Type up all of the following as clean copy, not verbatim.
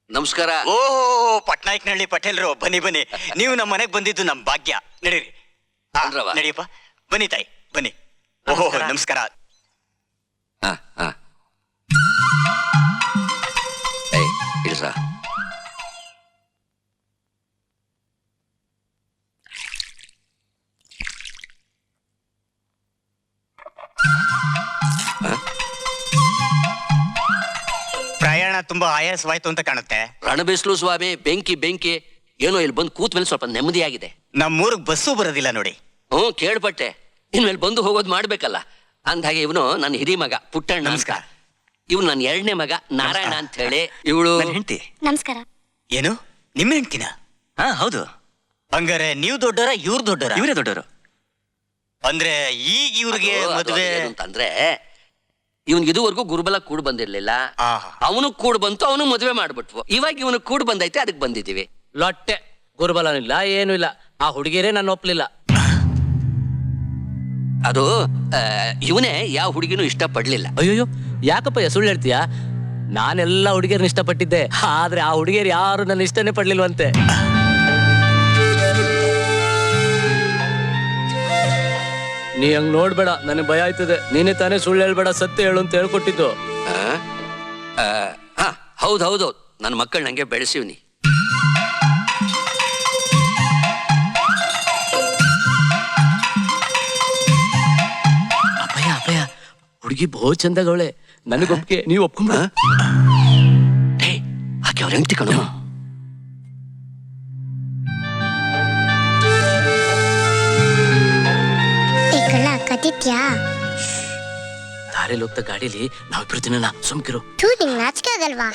ನಮಸ್ಕಾರ. ಓಹೋ, ಪಟ್ನಾಯಕನಹಳ್ಳಿ ಪಟೇಲ್ರು, ಬನ್ನಿ ಬನ್ನಿ. ನೀವು ನಮ್ಮ ಮನೆಗೆ ಬಂದಿದ್ದು ನಮ್ ಭಾಗ್ಯ. ನಡೀರಿ, ನಡಿಯಪ್ಪ, ಬನ್ನಿ ತಾಯಿ, ಬನ್ನಿ. ಓಹೋ, ನಮಸ್ಕಾರ. ಇಳ್ಸ. ಪ್ರಯಾಣ ತುಂಬಾ ಆಯಾಸವಾಯ್ತು ಅಂತ ಕಾಣುತ್ತೆ. ರಣಬಿಸ್ಲು ಸ್ವಾಮಿ, ಬೆಂಕಿ ಬೆಂಕಿ. ಏನೋ ಇಲ್ಲಿ ಬಂದು ಕೂತ್ ಮೇಲೆ ಸ್ವಲ್ಪ ನೆಮ್ಮದಿಯಾಗಿದೆ. ನಮ್ಮೂರಿಗೆ ಬಸ್ಸು ಬರೋದಿಲ್ಲ ನೋಡಿ. ಕೇಳ್ಪಟ್ಟೆ. ಇನ್ಮೇಲೆ ಬಂದು ಹೋಗೋದು ಮಾಡ್ಬೇಕಲ್ಲ. ಅಂದಾಗೆ ಇವನು ನನ್ನ ಹಿರಿ ಮಗ ಪುಟ್ಟಣ್ಣ. ನಮಸ್ಕಾರ. ಇವ್ನು ನನ್ನ ಎರಡನೇ ಮಗ ನಾರಾಯಣ ಅಂತ ಹೇಳಿ. ಇವಳು ಹೆಂಡತಿ. ನಮಸ್ಕಾರ. ಏನು, ನಿಮ್ಮ ಹೆಂಡತಿನ? ಹಾ, ಹೌದು. ಹಂಗಾರೆ ನೀವು ದೊಡ್ಡರ, ಇವ್ರು ದೊಡ್ಡರ? ಇವರೇ ದೊಡ್ಡವರು. ಅಂದ್ರೆ ಈಗ ಇವ್ರಿಗೆ ಮದುವೆ ಅಂತಂದ್ರೆ ಇವನ್ಗೆ ಇದುವರೆಗೂ ಗುರುಬಲ ಕೂಡ್ ಬಂದಿರ್ಲಿಲ್ಲ. ಅವನು ಕೂಡ್ ಬಂತು, ಅವನು ಮದುವೆ ಮಾಡ್ಬಿಟ್ವು. ಇವಾಗ ಇವನು ಕೂಡ್ ಬಂದೈತೆ, ಅದಕ್ಕೆ ಬಂದಿದ್ದೀವಿ. ಲೊಟ್ಟೆ ಗುರುಬಲನೂ ಇಲ್ಲ, ಏನೂ ಇಲ್ಲ. ಆ ಹುಡುಗಿಯರೇ ನಾನು ಒಪ್ಲಿಲ್ಲ. ಅದು ಇವನೇ ಯಾವ ಹುಡುಗಿನೂ ಇಷ್ಟ ಪಡ್ಲಿಲ್ಲ. ಅಯ್ಯೋಯ್ಯೋ, ಯಾಕಪ್ಪ ಸುಳ್ಳು ಹೇಳ್ತೀಯಾ? ನಾನೆಲ್ಲ ಹುಡುಗಿಯರನ್ನ ಇಷ್ಟಪಟ್ಟಿದ್ದೆ, ಆದ್ರೆ ಆ ಹುಡುಗಿಯರು ಯಾರು ನನ್ನ ಇಷ್ಟನೇ ಪಡ್ಲಿಲ್ವಂತೆ. ನೀ ಹಂಗ್ ನೋಡ್ಬೇಡ, ನನಗೆ ಭಯ ಆಯ್ತದೆ. ನೀನೇ ತಾನೇ ಸುಳ್ಳು ಹೇಳ್ಬೇಡ, ಸತ್ಯ ಹೇಳು ಅಂತ ಹೇಳ್ಕೊಟ್ಟಿದ್ದು. ಹೌದೌದು, ನನ್ನ ಮಕ್ಕಳು ನಂಗೆ ಬೆಳೆಸಿವ್ನಿ. ಅಪ್ಪಯ್ಯ ಅಪ್ಪಯ್ಯ, ಹುಡುಗಿ ಬಹು ಚಂದಗವಳೆ. ನನಗೊಪ್ಪಿಗೆ, ನೀವು ಒಪ್ಕೊಂಡ್ಬಿಡ. ಆಕೆ ಅವ್ರ ಹೆಂಡ್ತಿ ಕಣೋ. ದಾರಿಯಲ್ಲಿ ಹೋಗ್ತಾ ಗಾಡಿಲಿ ನಾವಿಬ್ರು ತಿನ್ನ. ಸುಮ್ಕಿರು. ನಾಚಿಕೆ ಆಗಲ್ವಾ?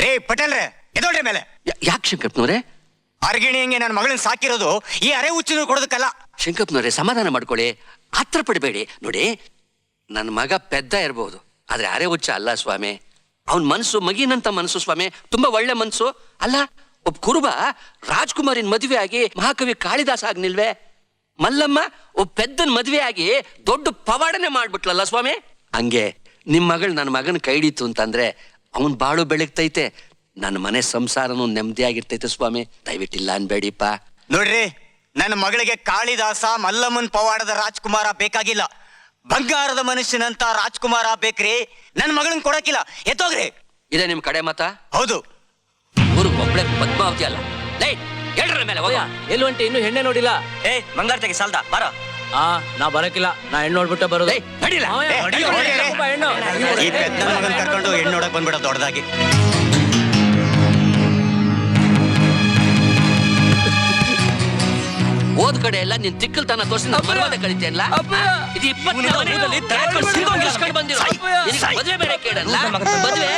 ರೇ ಪಟೇಲ್ರೆ, ಎದೋಳ್ರಿ ಮೇಲೆ. ಯಾಕೆ ಶಂಕರಪ್ಪನವ್ರೆ? ಅರ್ಗಿಣಿ ಹಂಗೆ ನನ್ನ ಮಗಳನ್ನ ಸಾಕಿರೋದು ಈ ಅರೆ ಹುಚ್ಚು ಕೊಡೋದಕ್ಕಲ್ಲ. ಶಂಕರಪ್ಪನವ್ರೆ, ಸಮಾಧಾನ ಮಾಡ್ಕೊಳ್ಳಿ, ಹತ್ರ ಪಡಬೇಡಿ. ನೋಡಿ, ನನ್ನ ಮಗ ಪೆದ್ದ ಇರಬಹುದು, ಆದ್ರೆ ಅರೆ ಹುಚ್ಚ ಅಲ್ಲ ಸ್ವಾಮಿ. ಅವನ್ ಮನ್ಸು ಮಗಿನಂತ ಮನ್ಸು ಸ್ವಾಮಿ, ತುಂಬಾ ಒಳ್ಳೆ ಮನ್ಸು. ಅಲ್ಲ, ಒಬ್ಬ ಕುರುಬ ರಾಜ್ಕುಮಾರಿನ ಮದುವೆ ಆಗಿ ಮಹಾಕವಿ ಕಾಳಿದಾಸ ಆಗ್ನಿಲ್ವೇ? ಮಲ್ಲಮ್ಮ ಒಬ್ಬ ಪೆದ್ದನ್ ಮದುವೆ ಆಗಿ ದೊಡ್ಡ ಪವಾಡನೆ ಮಾಡ್ಬಿಟ್ಲಲ್ಲ ಸ್ವಾಮಿ. ಹಂಗೆ ನಿಮ್ ಮಗಳು ನನ್ನ ಮಗನ ಕೈ ಹಿಡಿತು ಅಂತಂದ್ರೆ ಅವನ್ ಬಾಳು ಬೆಳಗ್ತೈತೆ, ನನ್ನ ಮನೆ ಸಂಸಾರನು ನೆಮ್ಮದಿಯಾಗಿರ್ತೈತೆ ಸ್ವಾಮಿ. ದಯವಿಟ್ಟಿಲ್ಲ ಅನ್ಬೇಡಿಪ್ಪ. ನೋಡ್ರಿ, ನನ್ನ ಮಗಳಿಗೆ ಕಾಳಿದಾಸ ಮಲ್ಲಮ್ಮನ್ ಪವಾಡದ ರಾಜ್ಕುಮಾರ ಬೇಕಾಗಿಲ್ಲ, ಬಂಗಾರದ ಮನುಷ್ಯನಂತ ರಾಜ್ಕುಮಾರ ಬೇಕ್ರಿ. ನನ್ನ ಮಗಳನ್ನ ಕೊಡಕಿಲ್ಲ, ಎತ್ತೋಗ್ರಿ. ಇದೇ ನಿಮ್ ಕಡೆ ಮತ? ಹೌದು. ಊರು ಒಬ್ಳೆ ಪದ್ಮಾವತಿ ಅಲ್ಲ. ಹೇಳ್ರ ಮೇಲೆ ಹೋಗ. ಎಲ್ಲಿ ಹೊಂಟಿ? ಇನ್ನು ಹೆಣ್ಣೆ ನೋಡಿಲ್ಲ. ಮಂಗಾರತಿಗೆ ಸಾಲ್ದ ಬಾರ. ನಾ ಬರಕಿಲ್ಲ, ನಾ ಹೆಣ್ಣು ನೋಡ್ಬಿಟ್ಟೆ ಬರೋದು. ನಡಿಲ್ಲ. ಈ ಪೆದ್ದ ಮಗನ್ ಕರ್ಕೊಂಡು ಹೆಣ್ಣು ನೋಡಕ್ ಬಂದ್ಬಿಡ ದೊಡ್ಡದಾಗಿ. ಓದ್ ಕಡೆ ಎಲ್ಲ ನಿನ್ ತಿಕ್ಕಲ್ತನ ತೋರಿಸಿ ನಾವು ಮರ್ವಾದ ಕಳಿತೀಯಲ್ಲ. ಇದು 20 ಬಂದಿರೋ ಮದುವೆ ಬೇರೆ ಕೇಳಲ್ಲ. ಮದುವೆ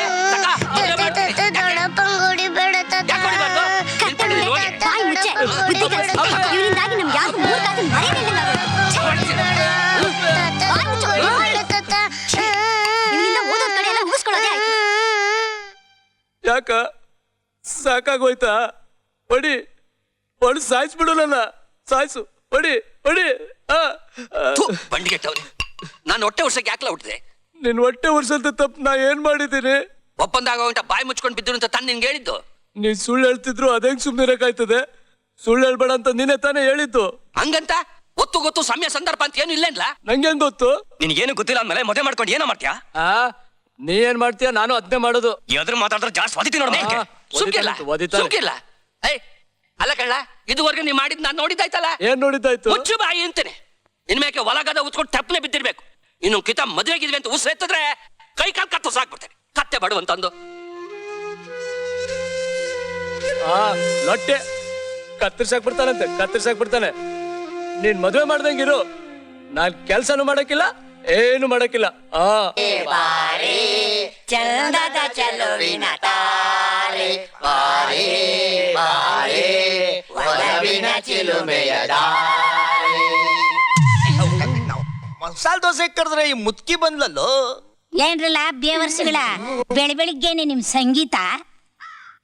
ಯಾಕ ಸಾಕಾಗೋಯ್ತಾ? ಹೊಡಿ ಹೊಡಿ, ಸಾಯಿಸ್ಬಿಡು ನನ್ನ, ಸಾಯಿಸು, ಹೊಡಿ ಹೊಡಿ. ಬಂಡಿಗೆಟ್ಟವ್ರಿ, ನಾನು ಹೊಟ್ಟೆ ವರ್ಷಕ್ಕೆ ಯಾಕಲ ಹುಟ್ಟಿದೆ? ನಿನ್ ಹೊಟ್ಟೆ ವರ್ಷದ ತಪ್ಪು ನಾ ಏನ್ ಮಾಡಿದ್ದೀನಿ? ಒಪ್ಪಂದಾಗ ಬಾಯಿ ಮುಚ್ಕೊಂಡು ಬಿದ್ರು ಅಂತ ತಾನು ನಿನ್ಗೆ ಹೇಳಿದ್ದು. ನೀ ಸುಳ್ಳು ಹೇಳ್ತಿದ್ರು ಅದೇಂಗ್ ಸುಮ್ನಿರಕಾಯ್ತದೆ? ಸುಳ್ಳು ಹೇಳ್ಬೇಡ ಅಂತ ನೀನೇ ತಾನೇ ಹೇಳಿದ್ದು. ಹಂಗಂತ ಒತ್ತು ಗೊತ್ತು ಸಮಯ ಸಂದರ್ಭ ಅಂತ ಏನು ಇಲ್ಲ. ನಂಗೇನ್ ಗೊತ್ತು? ನಿನ್ಗೇನು ಗೊತ್ತಿಲ್ಲ ಅಂದ್ಮೇಲೆ ಮದುವೆ ಮಾಡ್ಕೊಂಡು ಏನೋ ಮಾಡ್ತೀಯಾ? ನೀ ಏನ್ ಮಾಡ್ತೀಯ? ನಾನು ಅದನ್ನೇ ಮಾಡೋದು. ಎದ್ರು ಮಾತಾಡಿದ್ರೆ ಜಾಸ್ತಿ ಒದಿತಿ ನೋಡಿ. ಸುಮ್ಕಿಲ್ಲ. ಅಲ್ಲ ಕಳ್ಳ, ಇದುವರೆಗೆ ನೀ ಮಾಡಿದ್ ನಾನು ನೋಡಿದ್ದಾಯ್ತಲ್ಲ. ಏನ್ ನೋಡಿದ್ದಾಯ್ತು? ಮುಚ್ಚು ಬಾಯಿ ಅಂತೇನೆ. ಇನ್ಮೇಕೆ ಹೊಲಗದ ಉತ್ಕೊಂಡು ತಪ್ಪನೆ ಬಿದ್ದಿರ್ಬೇಕು. ಇನ್ನು ಕಿತ ಮದುವೆಗಿದ್ವಿ ಅಂತ ಉಸಿರು ಎತ್ತಿದ್ರೆ ಕೈ ಕಾಲು ಕತ್ತು ಸಾಕ್ಬಿಡ್ತೇನೆ. ಕತ್ತೆ ಬಡುವಂತಂದು ಲೊಟ್ಟೆ ಕತ್ತರಿಸಾಕ್ ಬಿಡ್ತಾನೆ. ನೀನ್ ಮದುವೆ ಮಾಡ್ದಂಗಿರು, ನಾನ್ ಕೆಲ್ಸನೂ ಮಾಡಕ್ಕಿಲ್ಲ, ಏನು ಮಾಡಕ್ಕಿಲ್ಲ. ಚಂದದ ಚೆಲುವಿನ ತಾರೆ ಬಾರೆ ಬಾರೆ ಒಲವಿನ ಚಿಲುಮೆಯ ದಾರೆ. ಮಸಾಲೆ ದೋಸೆ ಕರೆದ್ರೆ ಈ ಮುತ್ಕಿ ಬಂದ್ಲಲ್ಲೋ. ಏನ್ರಲ್ಲ ಬೇವರ್ಸಿಗಳ ಬೆಳಿಗ್ಗೆನೆ ನಿಮ್ ಸಂಗೀತ?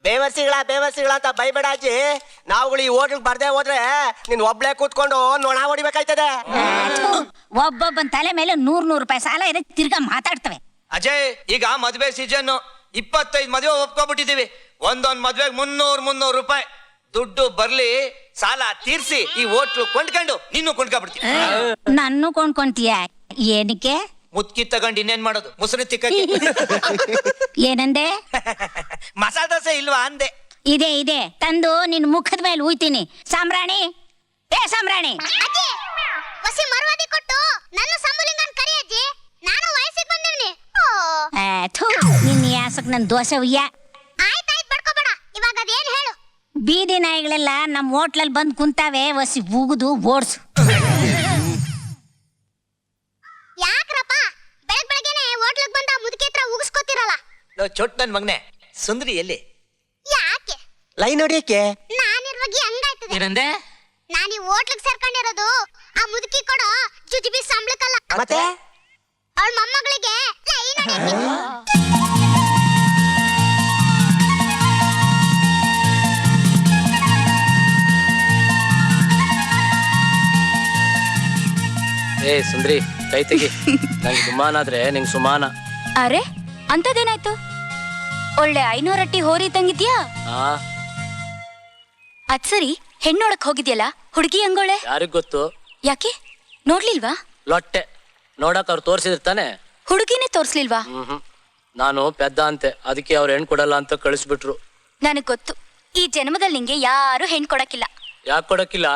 ಬೇವರ್ಸಿಗಳ ಅಂತ ಬೈಬೇಡ ಅಜ್ಜಿ. ನಾವುಗಳು ಈ ಹೋಟ್ಲಿಗೆ ಬರ್ದೇ ಹೋದ್ರೆ ನೀನ್ ಒಬ್ಳೆ ಕೂತ್ಕೊಂಡು ನೊಣ ಹೊಡಿಬೇಕಾಯ್ತದೆ. ಒಬ್ಬೊಬ್ಬನ ತಲೆ ಮೇಲೆ 100 ರೂಪಾಯಿ ಸಾಲ ಇದೆ, ತಿರ್ಗಾ ಮಾತಾಡ್ತವೆ. ಅಜಯ್, ಈಗ ಮದ್ವೆ ಸೀಸನ್ 25 ಮದ್ವೆ ಒಪ್ಕೊಬಿಟ್ಟಿದೀವಿ. ಒಂದೊಂದ್ ಮದ್ವೆಗೆ 300 ರೂಪಾಯಿ ದುಡ್ಡು ಬರ್ಲಿ, ಸಾಲ ತೀರ್ಸಿ ಈ ಹೋಟ್ಲು ಕೊಂಡ್ಕೊಂಡು ನಿನ್ನೂ ಕೊಂಡ್ಕೊಬಿಡ್ತೀವಿ. ನನ್ನೂ ಕೊಂಡ್ಕೊಂತೀಯ? ಏನಕ್ಕೆ? ಮುತ್ಕಿ ತಗೊಂಡು ಇನ್ನೇನ್ ಮಾಡೋದು, ಮುಸುರಿ ತಿಕ್ಕಕ್ಕೆ. ಏನಂದೆ? ಮಸಾಲ ದೋಸೆ ಇಲ್ವಾ ಅಂದೆ. ಇದೆ ತಂದು ನಿನ್ ಮುಖದ ಮೇಲೆ ಉಯ್ತೀನಿ. ಸಾಮ್ರಾಣಿ, ಸಾಮ್ರಾಣಿ, ವಸಿ ಮರವಾದಿ ಕೊಟ್ಟು ನನ್ನ ಸಂಬಲಿಂಗನ್ ಕರಿ ಅಜ್ಜಿ, ನಾನು ವಯಸ್ಸಿಗೆ ಬಂದಿವ್ನಿ. ನಿನ್ನ ಯಾಸಕ್ ನನ್ ದೋಸೆ ಉಯ್ಯ. ಆಯ್ತಾಯ್ತು ಬಡ್ಕೋಬೇಡ, ಇವಾಗ ಅದೇನ್ ಹೇಳು. ಬೀದಿ ನಾಯಿಗಳೆಲ್ಲ ನಮ್ ಹೋಟ್ಲಲ್ಲಿ ಬಂದ್ ಕುಂತಾವೆ, ವಸಿ ಉಗುದು ಓಡ್ಸು. ಯಾಕ್ರಪ್ಪ ಬೆಳಗ್ಗೆನೆ ಹೋಟ್ಲಿಗೆ ಬಂದ ಮುದುಕಿ ಹತ್ರ ಉಗಿಸ್ಕೊತಿರಲ್ಲ? ಚೊಟ್ ನನ್ ಮಗನೆ, ಸುಂದ್ರಿ ಎಲ್ಲಿ? ಯಾಕೆ ಲೈನ್ ಹೊಡಿಯಕ್ಕೆ ನಾನಿರುವಾಗಿ ಹಂಗಾಯ್ತದೆ. ಏನಂದೆ? ನಾನು ಈ ಹೋಟ್ಲಿಗೆ ಸೇರ್ಕೊಂಡಿರೋದು ಆ ಮುದುಕಿ ಕೊಡೋ ಜುಜುಬಿ ಸಂಬಳಕ್ಕಲ್ಲ, ಮತ್ತೆ ಅವಳ ಮೊಮ್ಮಗಳಿಗೆ ಲೈನ್ ಹೊಡಿಯಕ್ಕೆ. ಸುಂದ್ರಿ, ಕೈ ತೆಗಿ. ನಂಗೆ ದುಮಾನ ಆದ್ರೆ ನಿಂಗೆ ಸುಮಾನ. ಅರೆ ಅಂತದೇನಾಯ್ತು? ಒಳ್ಳೆ 500 ಅಟ್ಟಿ ಹೋರಿ ತಂಗಿದ್ಯಾ? ಆ ಅದ್ ಸರಿ, ಹೆಣ್ಣೋಡಕ್ ಹೋಗಿದ್ಯಲ್ಲ, ಹುಡುಗಿ ಹಂಗೋಳೆ? ಯಾರಿಗ್ ಗೊತ್ತು? ಯಾಕೆ ನೋಡ್ಲಿಲ್ವಾ? ಲೊಟ್ಟೆ ನೋಡಕ್ ಅವ್ರು ತೋರ್ಸಿದಿರ್ತಾನೆ, ಹುಡುಗಿನೇ ತೋರ್ಸ್ಲಿಲ್ವಾ? ನಾನು ಪೆದ್ದ ಅಂತೆ, ಅದಕ್ಕೆ ಅವ್ರು ಹೆಣ್ ಕೊಡಲ್ಲ ಅಂತ ಕಳಿಸ್ಬಿಟ್ರು. ನನಗ್ ಗೊತ್ತು, ಈ ಜನ್ಮದಲ್ಲಿ ನಿಂಗೆ ಯಾರು ಹೆಣ್ ಕೊಡಕ್ಕಿಲ್ಲ. ಯಾಕೆ ಕೊಡಕ್ಕಿಲ್ಲ?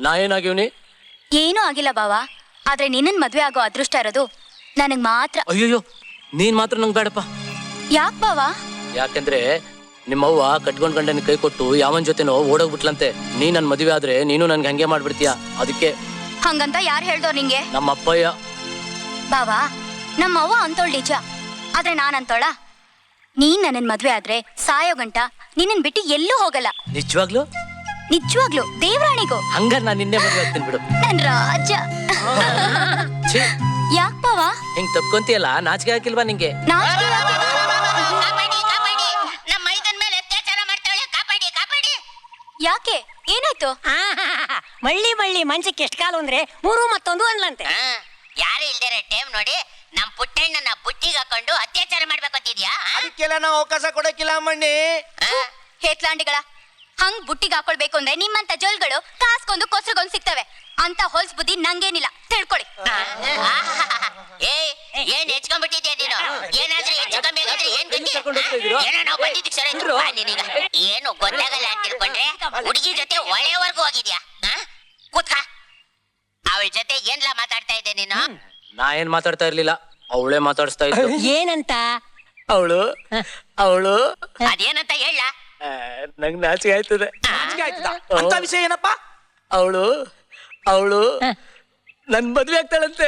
ನಾ ಏನಾಗಿವ್ನಿ? ಏನೂ ಆಗಿಲ್ಲ ಬಾವಾ, ಆದ್ರೆ ನಿನ್ನನ್ ಮದ್ವೆ ಆಗೋ ಅದೃಷ್ಟ ಇರೋದು ನನಗ್ ಮಾತ್ರ. ಅಯ್ಯಯ್ಯೋ, ನೀನ್ ಮಾತ್ರ ನಂಗೆ ಬೇಡಪ್ಪ. ಯಾಕ್ ಬಾವಾ? ಯಾಕಂದ್ರೆ ನಿಮ್ಮವ್ವ ಕಟ್ಕೊಂಡ್ ಗಂಡನ ಕೈ ಕೊಟ್ಟು ಯಾವನ್ ಜೊತೆನೋ ಓಡೋಗ್ಬಿಟ್ಲಂತೆ. ನೀ ನನ್ ಮದುವೆ ಆದ್ರೆ ನೀನು ನನ್ಗೆ ಹಂಗೆ ಮಾಡ್ಬಿಡ್ತೀಯ, ಅದಕ್ಕೆ. ಹಂಗಂತ ಯಾರು ಹೇಳ್ದವ್ರು ನಿಂಗೆ? ನಮ್ಮ ಅಪ್ಪಯ್ಯ. ಬಾವಾ, ನಮ್ಮವ್ವ ಅಂತೋಳ್ ನಿಜ, ಆದ್ರೆ ನಾನ್ ಅಂತೋಳ? ನೀನ್ ನನ್ನನ್ ಮದ್ವೆ ಆದ್ರೆ ಸಾಯೋ ಗಂಟ ನಿನ್ನನ್ ಬಿಟ್ಟು ಎಲ್ಲೂ ಹೋಗಲ್ಲ. ನಿಜವಾಗ್ಲು? ನಿಜವಾಗ್ಲು, ದೇವ್ರಾಣಿಗೂ. ಹಂಗಾರ ನಾನ್ ನಿನ್ನೆ ಮದುವೆ ಆಗ್ತೀನಿ ಬಿಡು. ನನ್ ರಾಜ. ಛೀ, ಯಾಕ್ ಬಾವಾ ಹಿಂಗ್ ತಪ್ಕೊಂತೀಯಲ್ಲ, ನಾಚಿಕೆ ಹಾಕಿಲ್ವಾ ನಿಂಗೆ? ನಾಚಿಕೆ ಯಾಕೆ? ಕಾಪಾಡಿ ಕಾಪಾಡಿ, ನಮ್ಮ ಮೈದನ್ ಮೇಲೆ ಅತ್ಯಾಚಾರ ಮಾಡ್ತಾಳೆ, ಕಾಪಾಡಿ ಕಾಪಾಡಿ. ಯಾಕೆ ಏನಾಯ್ತು? ಮಳ್ಳಿ ಮನ್ಸಕ್ಕೆ ಎಷ್ಟು ಕಾಲು ಅಂದ್ರೆ 3 ಮತ್ತೊಂದು ಅನ್ಲಂತೆ. ಯಾರು ಇಲ್ದಿರ ಟೈಮ್ ನೋಡಿ ನಮ್ ಪುಟ್ಟಣ್ಣನ ಬುಟ್ಟಿಗೆ ಹಾಕೊಂಡು ಅತ್ಯಾಚಾರ ಮಾಡ್ಬೇಕಂತಿದ್ಯಾ? ಅದಕ್ಕೆಲ್ಲ ನಾವು ಅವಕಾಶ ಕೊಡಕ್ಕಿಲ್ಲ ಅಮ್ಮಣ್ಣಿ. ಹೇತ್ಲಾಂಡಿಗಳ ಹಂಗ್ ಬುಟ್ಟಿಗೆ ಹಾಕೊಳ್ಬೇಕು ಅಂದ್ರೆ ನಿಮ್ಮಂತ ಜೋಲ್ಗಳು ಕಾಸ್ಕೊಂದು ಕೊಸ್ರಿಗೊಂದು ಸಿಗ್ತವೆ. ಅಂತ ಹೊಲ್ಸ್ ಬುದ್ಧಿ ನಂಗೇನಿಲ್ಲ, ತಿಳ್ಕೊಳ್ಳಿ. ಏನ್ ಹೆಚ್ಕೊಂಡ್ಬಿಟ್ಟಿದ್ಯಾ ನೀನು? ಏನಾದ್ರೂ ಹೆಚ್ಚು ಕಮ್ಮಿ ಆಗಿದ್ರೆ ಏನ್ ಗತಿ? ಏನೋ ನಾವು ಬಂದಿದ್ದಕ್ಕೆ ಸರಿ ನಿನಗ ಏನು ಗೊತ್ತಾಗಲ್ಲ ಅಂತ ತಿಳ್ಕೊಂಡ್ರೆ ಹುಡುಗಿ ಜೊತೆ ಒಳ್ಳೆವರೆಗೂ ಹೋಗಿದ್ಯಾ? ಕೂತ್ಕ, ಅವಳ ಜೊತೆ ಏನ್ಲ ಮಾತಾಡ್ತಾ ಇದ್ದೆ ನೀನು? ನಾ ಏನ್ ಮಾತಾಡ್ತಾ ಇರ್ಲಿಲ್ಲ, ಅವಳೇ ಮಾತಾಡಿಸ್ತಾ ಇತ್ತು. ಏನಂತ? ಅವಳು ಅದೇನಂತ ಹೇಳ? ನಂಗ್ ನಾಚಿಕೆ ಆಯ್ತದೆ. ಅಂತ ವಿಷಯ ಏನಪ್ಪ? ಅವಳು ನನ್ ಮದ್ವೆ ಆಗ್ತಾಳಂತೆ.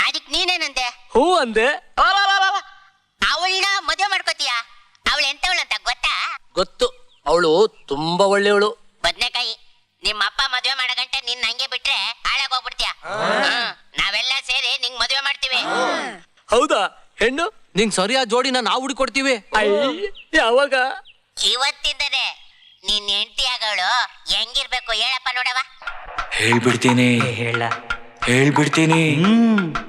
ಅದಕ್ ನೀನೇನಂದೆ? ಹೂ ಅಂದೆ. ಅವಳನ್ನ ಮದುವೆ ಮಾಡ್ಕೋತೀಯ? ಅವಳು ಎಂತವಳಂತ ಗೊತ್ತಾ? ಗೊತ್ತು, ಅವಳು ತುಂಬಾ ಒಳ್ಳೆಯವಳು. ಬದ್ನೆಕಾಯಿ, ನಿಮ್ಮ ಅಪ್ಪ ಮದುವೆ ಮಾಡಗಂಟೆ ನಿನ್ ಹಂಗೆ ಬಿಟ್ರೆ ಹಾಳಾಗೋಗ್ಬಿಡ್ತೀಯ. ನಾವೆಲ್ಲ ಸೇರಿ ನಿಂಗ್ ಮದುವೆ ಮಾಡ್ತೀವಿ. ಹೌದಾ? ಹೆಣ್ಣು ನಿಂಗ್ ಸರಿಯಾದ ಜೋಡಿನ ನಾವು ಹುಡುಕೊಡ್ತೀವಿ. ಯಾವಾಗ? ಇವತ್ತಿಂದನೇ ನಿನ್ ಹೆಂಡತಿ ಆಗೋಳು ಹೆಂಗಿರ್ಬೇಕು ಹೇಳಪ್ಪ ನೋಡವ. ಹೇಳ್ಬಿಡ್ತೀನಿ.